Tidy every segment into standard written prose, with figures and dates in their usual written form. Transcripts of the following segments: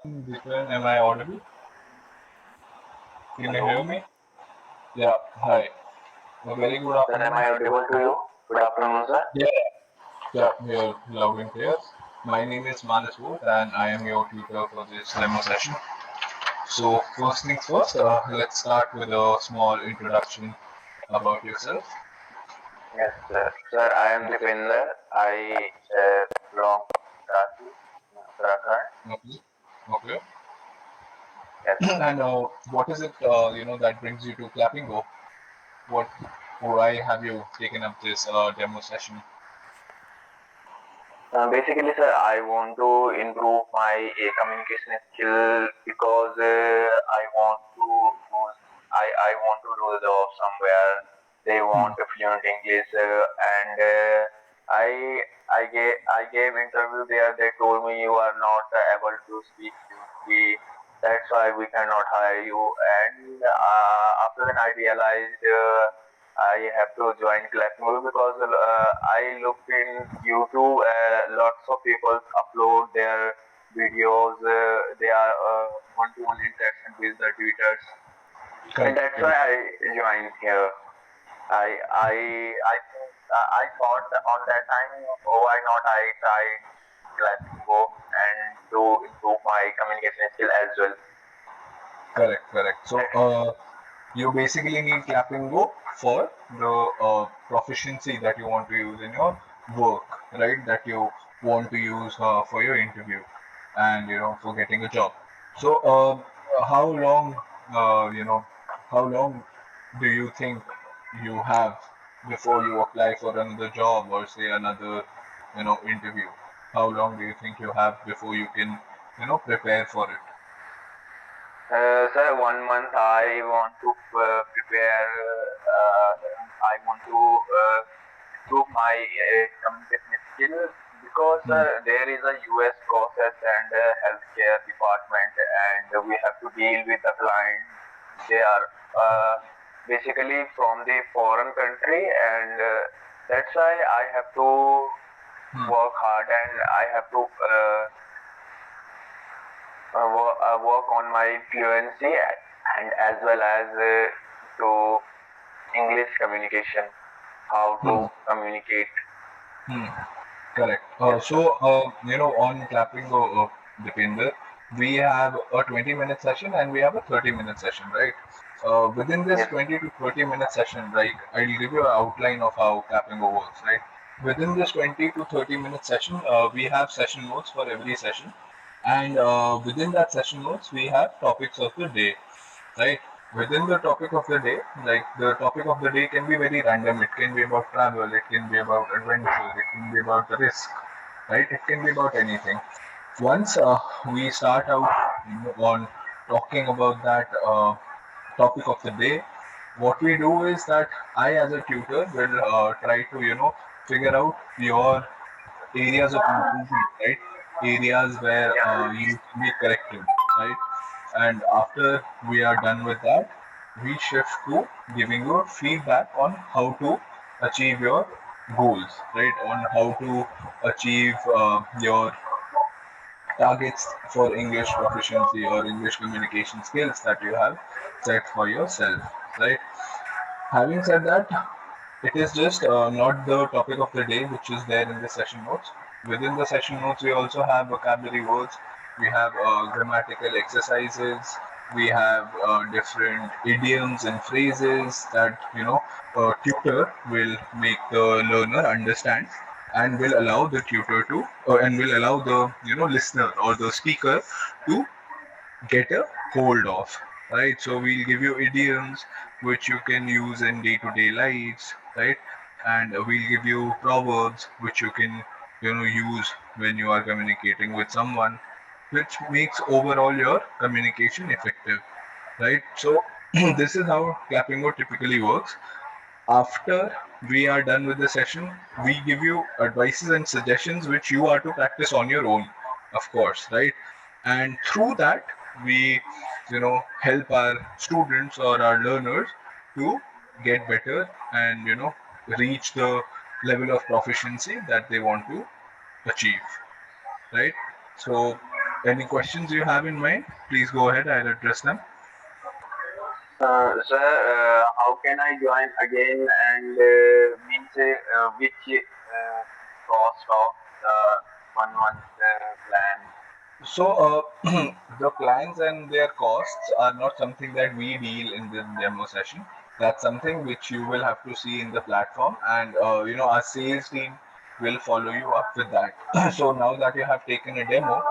Dipen, am I audible? Can you hear Hello. me? Yeah, hi. A very good Sir, am afternoon. I audible to you? Good afternoon, sir. Yeah, yeah, you're loud and clear. My name is Manas Wood and I am your tutor for this demo session. So, first things first, let's start with a small introduction about yourself. Yes, sir. Sir, I am Dipender. I belong from Uttarakhand. Uttarakhand. Okay. Okay. Yes. And what is it, that brings you to Clapping Go? What, why have you taken up this demo session? Basically, sir, I want to improve my communication skill because I want to use, I want to do the job somewhere. They Hmm. want a fluent English, and I gave interview there. They told me you are not able to speak fluently. That's why we cannot hire you. And after that, I realized. I have to join Classmove because I looked in YouTube. Lots of people upload their videos. They are one-to-one interaction with the tweeters, and Correct, that's why correct. I joined here. I thought that on that time, why not I try Classmove and to improve my communication skill as well. Correct, correct. So, you basically need Clapping Go for the proficiency that you want to use in your work, right? That you want to use for your interview and for getting a job. So, how long, how long do you think you have before you apply for another job or say another, interview? How long do you think you have before you can, prepare for it? Sir, 1 month I want to prepare. I want to improve my communication skill because Hmm. there is a US process and healthcare department, and we have to deal with the client. They are basically from the foreign country, and that's why I have to Hmm. work hard and I have to work on my fluency and as well as to English communication, how Hmm. to communicate. Hmm. Correct. Yes, sir. On Clapping Deepinder, we have a 20-minute session and we have a 30-minute session, right? Within this Yes. 20 to 30-minute session, right, I'll give you an outline of how Clapping works, right? Within this 20 to 30-minute session, we have session notes for every session. And within that session notes, we have topics of the day, right? Within the topic of the day, like the topic of the day can be very random. It can be about travel, it can be about adventure, it can be about the risk, right? It can be about anything. Once we start out on talking about that topic of the day, what we do is that I, as a tutor, will try to figure out your areas of improvement, right? Areas where Yeah. you can be corrected, right? And after we are done with that, we shift to giving you feedback on how to achieve your goals, right? On how to achieve your targets for English proficiency or English communication skills that you have set for yourself, right? Having said that, it is just not the topic of the day which is there in the session notes. Within the session notes, we also have vocabulary words, we have grammatical exercises, we have different idioms and phrases that a tutor will make the learner understand and will allow the tutor to and will allow the listener or the speaker to get a hold of, right? So we'll give you idioms which you can use in day-to-day lives, right? And we'll give you proverbs which you can use when you are communicating with someone, which makes overall your communication effective, right? So this is how clapping mode typically works. After we are done with the session, we give you advices and suggestions which you are to practice on your own, of course, right? And through that, we, help our students or our learners to get better and, reach the level of proficiency that they want to achieve, right? So, Any questions you have in mind? Please go ahead. I'll address them. Sir, how can I join again and means which cost of the 1 month plan? So, the plans and their costs are not something that we deal in the demo session. That's something which you will have to see in the platform, and our sales team will follow you up with that. So now that you have taken a demo,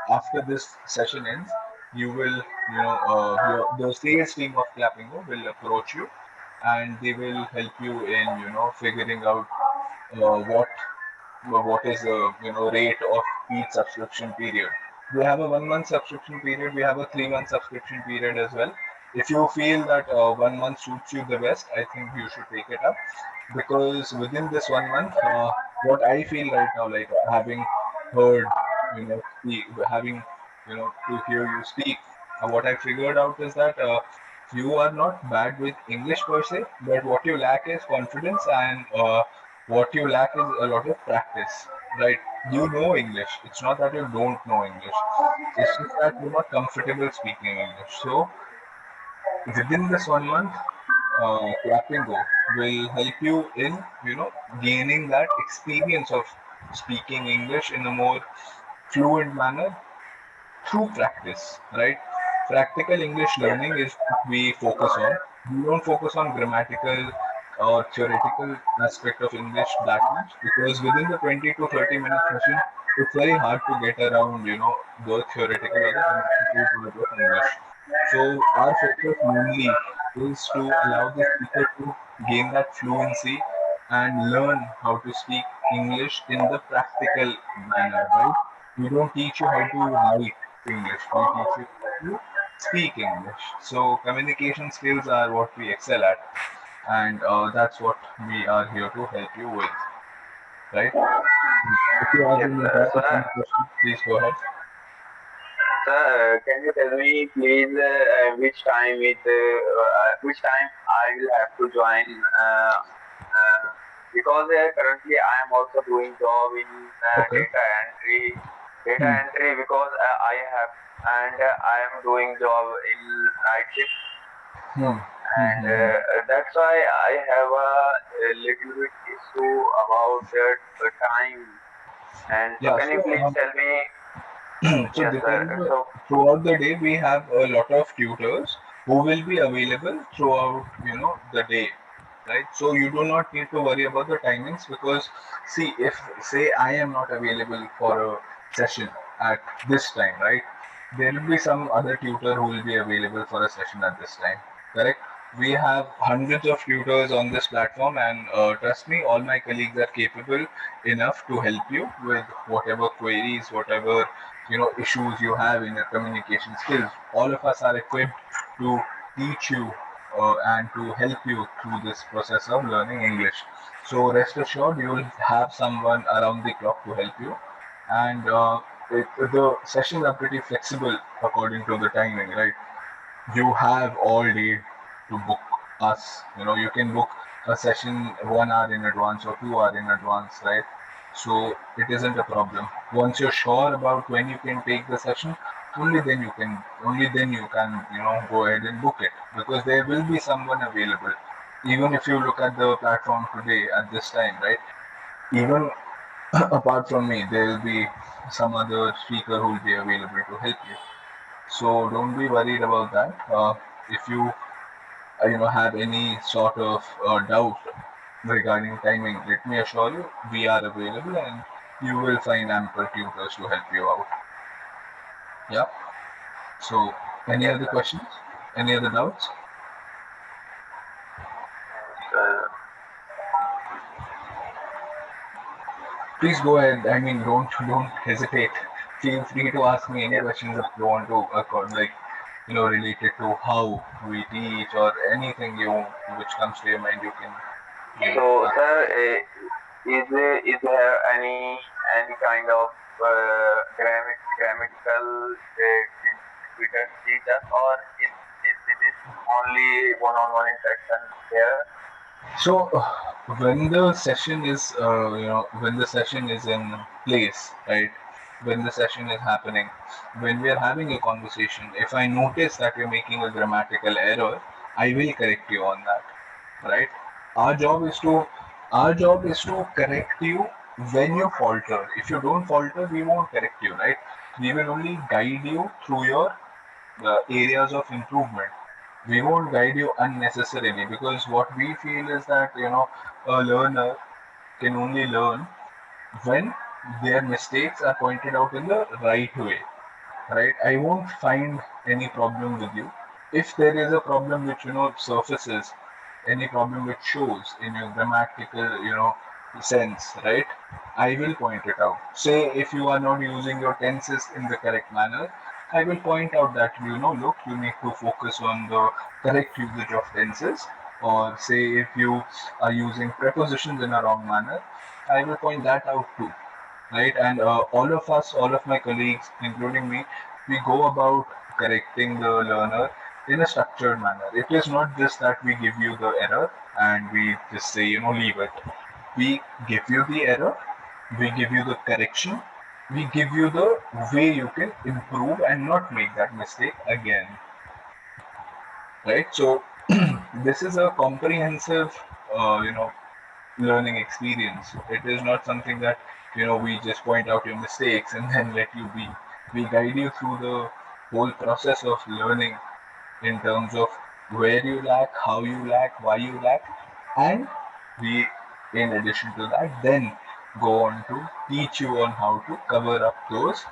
after this session ends, you will, the sales team of Clappingo will approach you, and they will help you in, figuring out what what is the rate of each subscription period. We have a 1 month subscription period. We have a 3 month subscription period as well. If you feel that 1 month suits you the best, I think you should take it up, because within this 1 month, what I feel right now, like having heard, having to hear you speak, what I figured out is that you are not bad with English per se, but what you lack is confidence, and what you lack is a lot of practice, right? You know English. It's not that you don't know English. It's just that you're not comfortable speaking English. So within this 1 month, Clappingo will help you in, gaining that experience of speaking English in a more fluent manner through practice, right? Practical English Yes, learning sir. is what we focus on. We don't focus on grammatical or theoretical aspect of English that much, because within the 20 to 30 minute session, it's very hard to get around, the theoretical or the grammatical part of English. So our focus mainly is to allow the speaker to gain that fluency and learn how to speak English in the practical manner, right? We don't teach you how to write English. We teach you how to speak English. So communication skills are what we excel at, and that's what we are here to help you with, right? If you have Yes, any sir. doubts, any questions, please go ahead. Sir, can you tell me please which time I will have to join? Because currently I am also doing job in Okay. data Hmm. entry because I have and I am doing job in night shift, Hmm. Hmm. and Hmm. Hmm. that's why I have a little bit issue about the time. And so, Yeah. can you So please tell me? so Yes, sir. depending So, throughout the day, we have a lot of tutors who will be available throughout, the day, right? So you do not need to worry about the timings, because see, if say I am not available for a session at this time, right? There will be some other tutor who will be available for a session at this time, correct? We have hundreds of tutors on this platform, and trust me, all my colleagues are capable enough to help you with whatever queries, whatever issues you have in your communication skills. All of us are equipped to teach you and to help you through this process of learning English. So rest assured, you will have someone around the clock to help you, and the sessions are pretty flexible according to the timing, right? You have all day to book us. You can book a session 1 hour in advance or 2 hour in advance, right? So it isn't a problem. Once you're sure about when you can take the session, only then you can go ahead and book it, because there will be someone available. Even if you look at the platform today at this time, right? Even apart from me, there will be some other speaker who will be available to help you. So don't be worried about that. If you have any sort of doubt regarding timing, let me assure you we are available, and you will find ample tutors to help you out. Yeah. So any yes, other sir. questions? Any other doubts? Uh, Please go ahead. I mean, don't hesitate. Feel free to ask me any yes. questions that you want to, like related to how we teach, or anything which comes to your mind. You can So, ask. sir, is there any kind of grammatical teachers, or is this only one-on-one interaction here? So when the session is in place, right? when the session is happening, when we are having a conversation, if I notice that you're making a grammatical error, I will correct you on that, right? Our job is to our job is to correct you when you falter. If you don't falter, we won't correct you, right? We will only guide you through your areas of improvement. We won't guide you unnecessarily, because what we feel is that a learner can only learn when their mistakes are pointed out in the right way, right? I won't find any problem with you. If there is a problem which surfaces, any problem which shows in your grammatical sense, right? I will point it out. Say if you are not using your tenses in the correct manner, I will point out that look, you need to focus on the correct usage of tenses. Or say if you are using prepositions in a wrong manner, I will point that out too, right? And all of us, all of my colleagues, including me, we go about correcting the learner in a structured manner. It is not just that we give you the error and we just say, leave it. We give you the error, we give you the correction, we give you the way you can improve and not make that mistake again, right? So, this is a comprehensive, learning experience. It is not something that we just point out your mistakes and then let you be. We guide you through the whole process of learning in terms of where you lack, how you lack, why you lack, and we, in addition to that, then go on to teach you on how to cover up those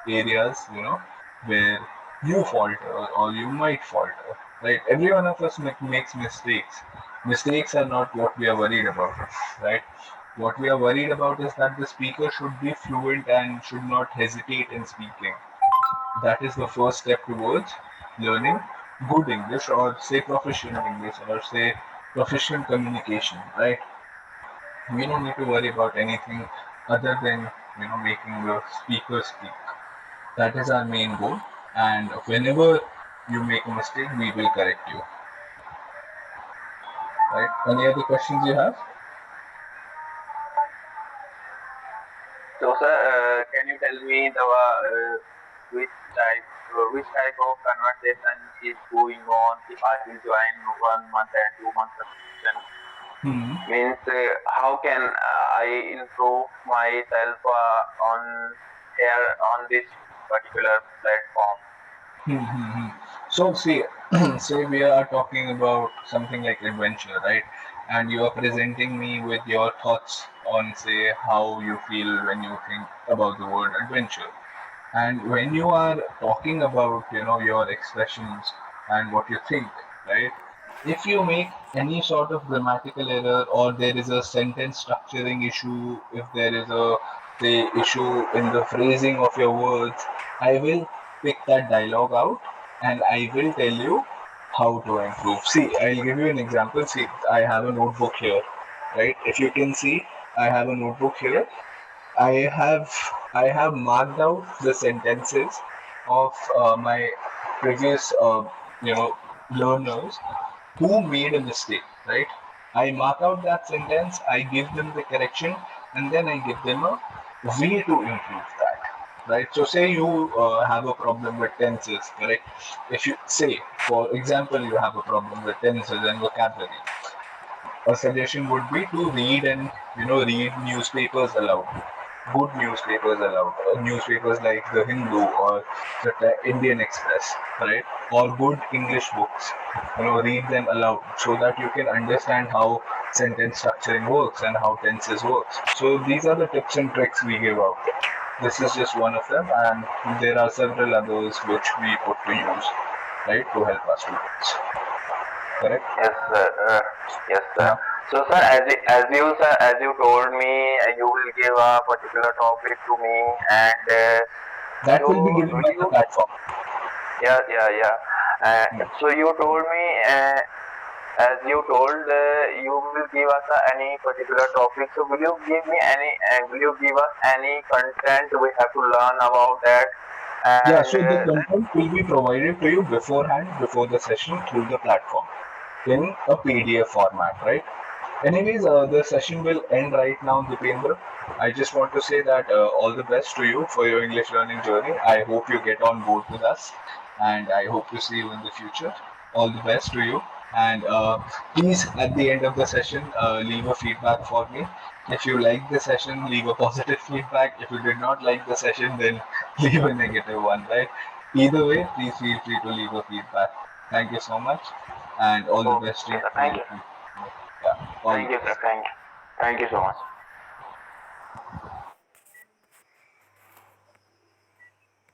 areas, where you falter or you might falter. Right? Every one of us makes mistakes. Mistakes are not what we are worried about, right? What we are worried about is that the speaker should be fluent and should not hesitate in speaking. That is the first step towards learning good English, or say proficient English, or say proficient communication, right? We don't need to worry about anything other than making the speaker speak. That is our main goal. And whenever you make a mistake, we will correct you. Right? Any other questions you have? So, sir, can you tell me the which type of conversation is going on if I will join 1 month and 2 months subscription? Hmm. Means how can I improve myself on here on this particular platform? So see, say we are talking about something like adventure, right? And you are presenting me with your thoughts on, say, how you feel when you think about the word adventure. And when you are talking about, your expressions and what you think, right? If you make any sort of grammatical error, or there is a sentence structuring issue, if there is a, say, issue in the phrasing of your words, I will pick that dialogue out and I will tell you how to improve. See, I'll give you an example. See, I have a notebook here, right? If you can see, I have a notebook here. I have I have marked out the sentences of my previous learners who made a mistake, right? I mark out that sentence, I give them the correction, and then I give them a way to improve that, right? So say you have a problem with tenses, correct? If you say, for example, you have a problem with tenses and vocabulary, a suggestion would be to read and read newspapers aloud, good newspapers aloud, newspapers like the Hindu or the Indian Express, right? Or good English books, read them aloud so that you can understand how sentence structuring works and how tenses works. So these are the tips and tricks we give out. This is just one of them, and there are several others which we put to use, right, to help our students. Correct? Yes, sir. Yes, sir. Yeah. So, sir, as you told me, you will give a particular topic to me, and That so will be given by the you, platform. yeah, yeah, yeah. Yeah. So you told me, as you told, you will give us any particular topic. So will you give me any? Will you give us any content we have to learn about that? Yeah, And so the content will be provided to you beforehand, before the session, through the platform in a PDF format, right? Anyways, the session will end right now, Dipendra. I just want to say that all the best to you for your English learning journey. I hope you get on board with us, and I hope to see you in the future. All the best to you. And please, at the end of the session, leave a feedback for me. If you like the session, leave a positive feedback. If you did not like the session, then leave a negative one, right? Either way, please feel free to leave a feedback. Thank you so much, and all the best to Okay, you sir. for Thank your you. future. Yeah, all the Thank you, sir. best. Thank you. Thank you so much.